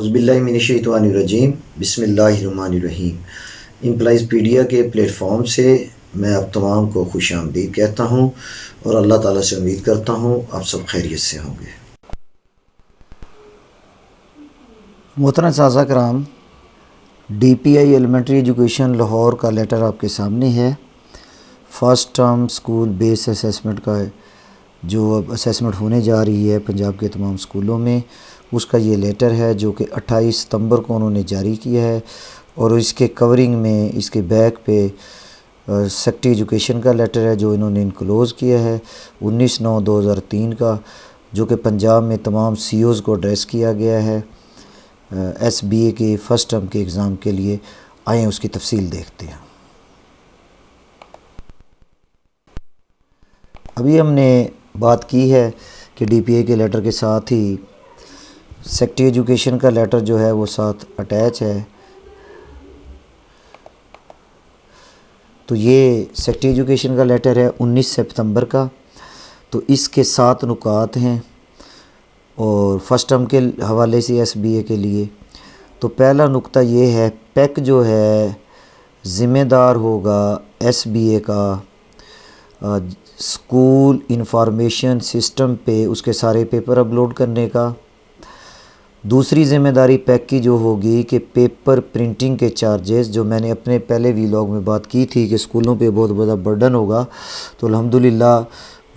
औज़ुबिल्लाहिमिनश्शैतानिर्रजीम बिस्मिल्लाहिर्रहमानिर्रहीम। एम्प्लॉइज़पीडिया के प्लेटफॉर्म से मैं आप तमाम को खुशामदीद कहता हूँ और अल्लाह ताला से उम्मीद करता हूँ आप सब खैरियत से होंगे। मोहतरम साज़ा कराम, DPI एलिमेंट्री एजुकेशन लाहौर का लेटर आपके सामने है। First term school base assessment का जो अब असेसमेंट होने जा रही है पंजाब के तमाम स्कूलों में, उसका ये लेटर है जो कि 28 सितंबर को उन्होंने जारी किया है। और इसके कवरिंग में इसके बैक पे सेक्रेटरी एजुकेशन का लेटर है जो इन्होंने इनक्लोज़ किया है 19/9/2003 का, जो कि पंजाब में तमाम CEOs को एड्रेस किया गया है SBA के फ़र्स्ट टर्म के एग्ज़ाम के लिए। आए उसकी तफसील देखते हैं। अभी हमने बात की है कि DPI के लेटर के साथ ही सेक्रेटरी एजुकेशन का लेटर जो है वो साथ अटैच है। तो ये सेक्रेटरी एजुकेशन का लेटर है 19 सितंबर का। तो इसके 7 नुकात हैं और फर्स्ट टर्म के हवाले से SBA के लिए। तो पहला नुक्ता ये है, पैक जो है ज़िम्मेदार होगा SBA का स्कूल इंफॉर्मेशन सिस्टम पे उसके सारे पेपर अपलोड करने का। दूसरी ज़िम्मेदारी पैक की जो होगी कि पेपर प्रिंटिंग के चार्जेस, जो मैंने अपने पहले वीलॉग में बात की थी कि स्कूलों पे बहुत बड़ा बर्डन होगा, तो अल्हम्दुलिल्लाह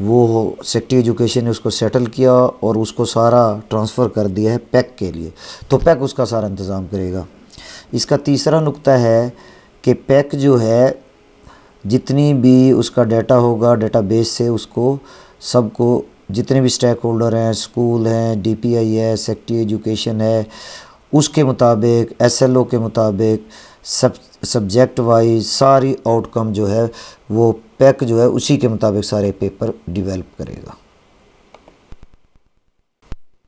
वो सेक्रेटरी एजुकेशन ने उसको सेटल किया और उसको सारा ट्रांसफ़र कर दिया है पैक के लिए। तो पैक उसका सारा इंतज़ाम करेगा। इसका तीसरा नुक्ता है कि पैक जो है जितनी भी उसका डाटा होगा डेटाबेस से उसको सबको, जितने भी स्टेक होल्डर हैं, स्कूल हैं, DPI है, सेक्रेटरी एजुकेशन है, उसके मुताबिक SLO के मुताबिक सब्जेक्ट वाइज सारी आउटकम जो है वो पैक जो है उसी के मुताबिक सारे पेपर डेवलप करेगा।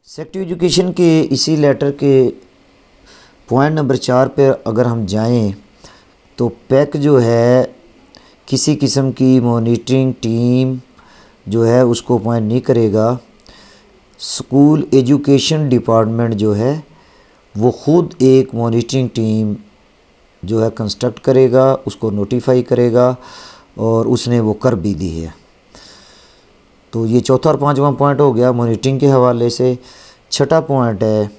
सेक्रेटरी एजुकेशन के इसी लेटर के पॉइंट नंबर 4 पर अगर हम जाएं तो पैक जो है किसी किस्म की मॉनिटरिंग टीम जो है उसको अपॉइंट नहीं करेगा। स्कूल एजुकेशन डिपार्टमेंट जो है वो ख़ुद एक मॉनिटरिंग टीम जो है कंस्ट्रक्ट करेगा, उसको नोटिफाई करेगा और उसने वो कर भी दी है। तो ये चौथा और पांचवा पॉइंट हो गया मॉनिटरिंग के हवाले से। छठा पॉइंट है,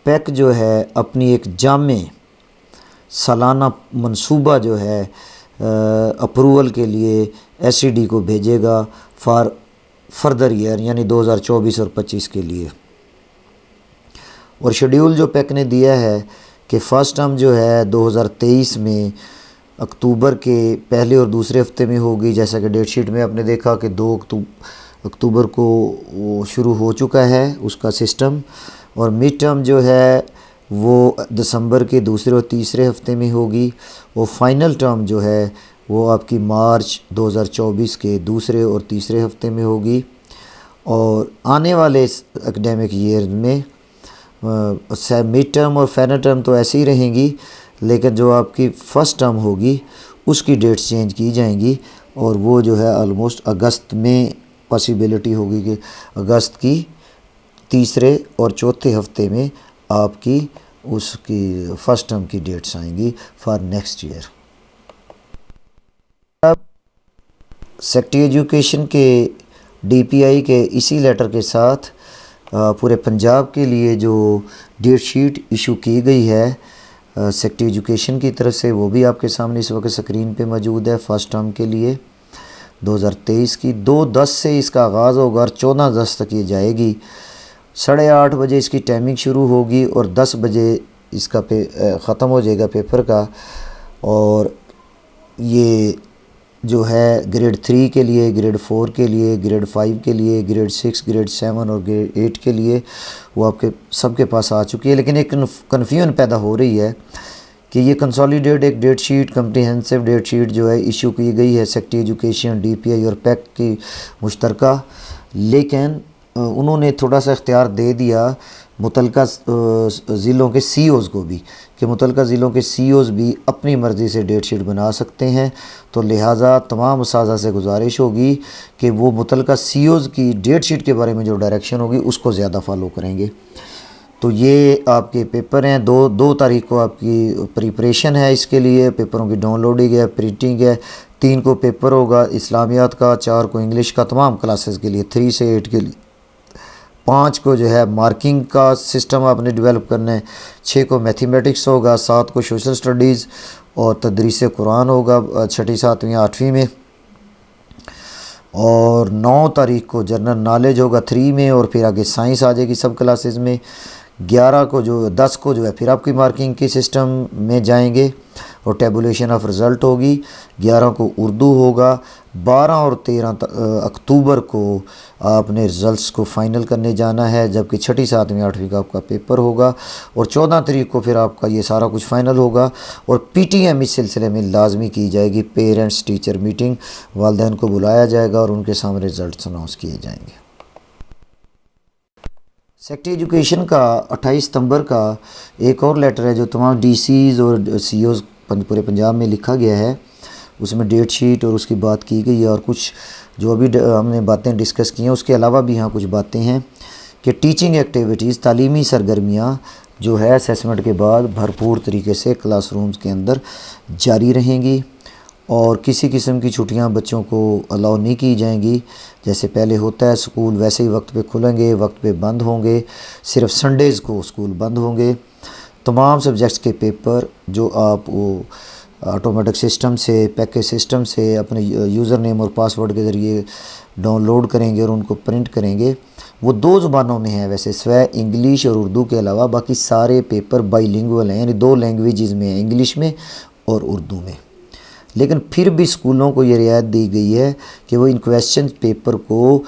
पैक जो है अपनी एक जामे सालाना मंसूबा जो है अप्रूवल के लिए SED को भेजेगा फॉर फर्दर ईयर, यानी 2024 और 25 के लिए। और शेड्यूल जो पैक ने दिया है कि फ़र्स्ट टर्म जो है 2023 में अक्टूबर के पहले और दूसरे हफ्ते में होगी। जैसा कि डेट शीट में आपने देखा कि 2 अक्टूबर को वो शुरू हो चुका है उसका सिस्टम। और मिड टर्म जो है वो दिसंबर के दूसरे और तीसरे हफ्ते में होगी। और फाइनल टर्म जो है वो आपकी मार्च 2024 के दूसरे और तीसरे हफ्ते में होगी। और आने वाले एकेडमिक ईयर में मिड टर्म और फाइनल टर्म तो ऐसे ही रहेंगी, लेकिन जो आपकी फ़र्स्ट टर्म होगी उसकी डेट्स चेंज की जाएंगी। और वो जो है ऑलमोस्ट अगस्त में पॉसिबिलिटी होगी कि अगस्त की तीसरे और चौथे हफ्ते में आपकी उसकी फ़र्स्ट टर्म की डेट्स आएंगी फॉर नेक्स्ट ईयर। अब सेक्रेटरी एजुकेशन के DPI के इसी लेटर के साथ पूरे पंजाब के लिए जो डेट शीट इशू की गई है सेक्रेटरी एजुकेशन की तरफ से, वो भी आपके सामने इस वक्त स्क्रीन पे मौजूद है। फ़र्स्ट टर्म के लिए 2023 की 2/10 से इसका आगाज़ होगा और 14/10 तक ये जाएगी। 8:30 बजे इसकी टाइमिंग शुरू होगी और 10 बजे इसका ख़त्म हो जाएगा पेपर का। और ये जो है ग्रेड 3 के लिए, ग्रेड 4 के लिए, ग्रेड 5 के लिए, ग्रेड 6, ग्रेड 7 और ग्रेड 8 के लिए वो आपके सबके पास आ चुकी है। लेकिन एक कन्फ्यूजन पैदा हो रही है कि ये कंसोलिडेट एक date sheet, comprehensive date sheet जो है इशू की गई है सेक्रेटरी एजुकेशन, DPI और पैक की मुश्तरका। लेकिन उन्होंने थोड़ा सा इख्तियार दे दिया मुतलका ज़िलों के CEOs को भी कि मुतलका ज़िलों के CEOs भी अपनी मर्ज़ी से डेट शीट बना सकते हैं। तो लिहाजा तमाम असातिज़ा से गुजारिश होगी कि वो मुतलका CEOs की डेट शीट के बारे में जो डायरेक्शन होगी उसको ज़्यादा फॉलो करेंगे। तो ये आपके पेपर हैं। दो तारीख को आपकी प्रिपरेशन है इसके लिए, पेपरों की डाउनलोडिंग है, प्रिंटिंग है। 3 को पेपर होगा इस्लामियात का, 4 को इंग्लिश का तमाम क्लासेस के लिए 3 से 8 के लिए, 5 को जो है मार्किंग का सिस्टम आपने डेवलप करना है, 6 को मैथमेटिक्स होगा, 7 को सोशल स्टडीज़ और तदरीस कुरान होगा 6ठी 7वीं 8वीं में, और 9 तारीख को जनरल नॉलेज होगा 3 में, और फिर आगे साइंस आ जाएगी सब क्लासेस में। 10 को जो है फिर आपकी मार्किंग के सिस्टम में जाएंगे और टेबुलेशन ऑफ रिज़ल्ट होगी। 11 को उर्दू होगा। 12 और 13 अक्टूबर को आपने रिज़ल्ट्स को फ़ाइनल करने जाना है, जबकि 6ठी 7वीं 8वीं का आपका पेपर होगा, और 14 तारीख को फिर आपका ये सारा कुछ फ़ाइनल होगा। और PTM इस सिलसिले में लाजमी की जाएगी, पेरेंट्स टीचर मीटिंग, वालिदैन को बुलाया जाएगा और उनके सामने रिज़ल्ट अनाउंस किए जाएंगे। सेक्रेटरी एजुकेशन का 28 सितंबर का एक और लेटर है जो तमाम DCs और CEOs पूरे पंजाब में लिखा गया है। उसमें डेट शीट और उसकी बात की गई है, और कुछ जो अभी हमने बातें डिस्कस की हैं उसके अलावा भी यहाँ कुछ बातें हैं कि टीचिंग एक्टिविटीज़, तालीमी सरगर्मियाँ जो है असेसमेंट के बाद भरपूर तरीके से क्लासरूम्स के अंदर जारी रहेंगी, और किसी किस्म की छुट्टियां बच्चों को अलाउ नहीं की जाएंगी। जैसे पहले होता है, स्कूल वैसे ही वक्त पे खुलेंगे, वक्त पे बंद होंगे, सिर्फ संडेज़ को स्कूल बंद होंगे। तमाम सब्जेक्ट्स के पेपर जो आप वो ऑटोमेटिक सिस्टम से, पैकेज सिस्टम से अपने यूज़र नेम और पासवर्ड के ज़रिए डाउनलोड करेंगे और उनको प्रिंट करेंगे, वो 2 ज़ुबानों में है वैसे, स्वै इंग्लिश और उर्दू के अलावा बाकी सारे पेपर बाईलिंगुअल हैं, यानी 2 लैंग्वेजेस में हैं, इंग्लिश में और उर्दू में। लेकिन फिर भी स्कूलों को ये रियायत दी गई है कि वो इन क्वेश्चन पेपर को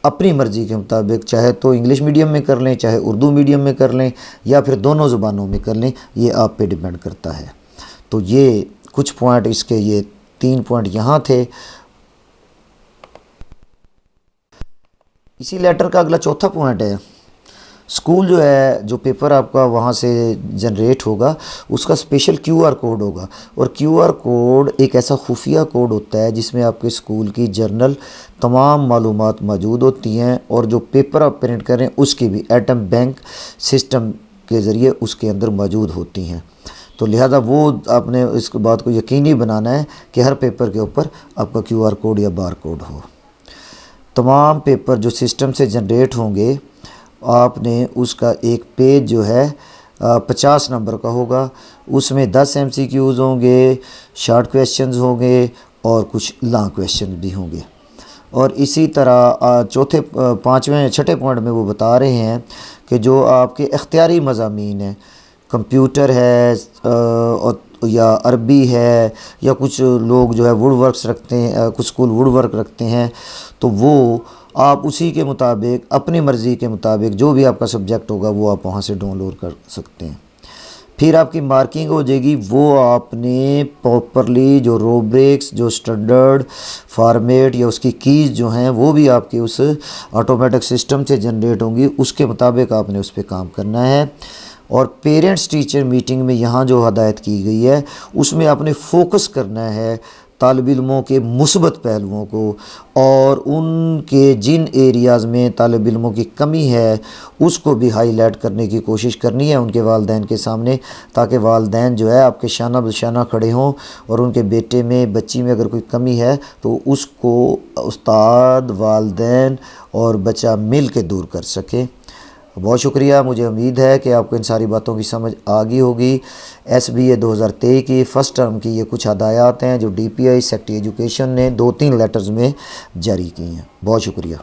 अपनी मर्ज़ी के मुताबिक चाहे तो इंग्लिश मीडियम में कर लें, चाहे उर्दू मीडियम में कर लें, या फिर दोनों ज़ुबानों में कर लें, ये आप पे डिपेंड करता है। तो ये कुछ पॉइंट इसके, ये 3 पॉइंट यहाँ थे। इसी लेटर का अगला चौथा पॉइंट है, स्कूल जो है, जो पेपर आपका वहाँ से जनरेट होगा उसका स्पेशल QR कोड होगा, और QR कोड एक ऐसा खुफिया कोड होता है जिसमें आपके स्कूल की जर्नल तमाम मालूमात मौजूद होती हैं, और जो पेपर आप प्रिंट करें उसकी भी एटम बैंक सिस्टम के ज़रिए उसके अंदर मौजूद होती हैं। तो लिहाजा वो आपने इस बात को यकीनी बनाना है कि हर पेपर के ऊपर आपका QR कोड या बार कोड हो। तमाम पेपर जो सिस्टम से जनरेट होंगे, आपने उसका एक पेज जो है 50 नंबर का होगा, उसमें 10 MCQs होंगे, शॉर्ट क्वेश्चंस होंगे और कुछ लॉन्ग क्वेश्चन भी होंगे। और इसी तरह चौथे 5वें 6ठे पॉइंट में वो बता रहे हैं कि जो आपके इख्तियारी मज़ामीन हैं, कंप्यूटर है और या अरबी है, या कुछ लोग जो है वुड वर्क्स रखते हैं, कुछ स्कूल वुड वर्क रखते हैं, तो वो आप उसी के मुताबिक अपनी मर्ज़ी के मुताबिक जो भी आपका सब्जेक्ट होगा वो आप वहाँ से डाउनलोड कर सकते हैं। फिर आपकी मार्किंग हो जाएगी, वो आपने प्रॉपरली जो रूब्रिक्स, जो स्टैंडर्ड फॉर्मेट या उसकी कीज़ जो हैं वो भी आपके उस ऑटोमेटिक सिस्टम से जनरेट होंगी, उसके मुताबिक आपने उस पर काम करना है। और पेरेंट्स टीचर मीटिंग में यहाँ जो हदायत की गई है उसमें आपने फोकस करना है तालिब इल्मों के मुस्बत पहलुओं को, और उनके जिन एरियाज़ में तालिब इल्मों की कमी है उसको भी हाईलाइट करने की कोशिश करनी है उनके वालिदैन के सामने, ताकि वालिदैन जो है आपके शाना बशाना खड़े हों और उनके बेटे में, बच्ची में अगर कोई कमी है तो उसको उस्ताद, वालिदैन और बच्चा मिल के दूर कर सकें। बहुत शुक्रिया। मुझे उम्मीद है कि आपको इन सारी बातों की समझ आ गई होगी। SBA 2023 की फ़र्स्ट टर्म की ये कुछ हदायत हैं जो DPI सेक्रेटरी एजुकेशन ने 2-3 लेटर्स में जारी की हैं। बहुत शुक्रिया।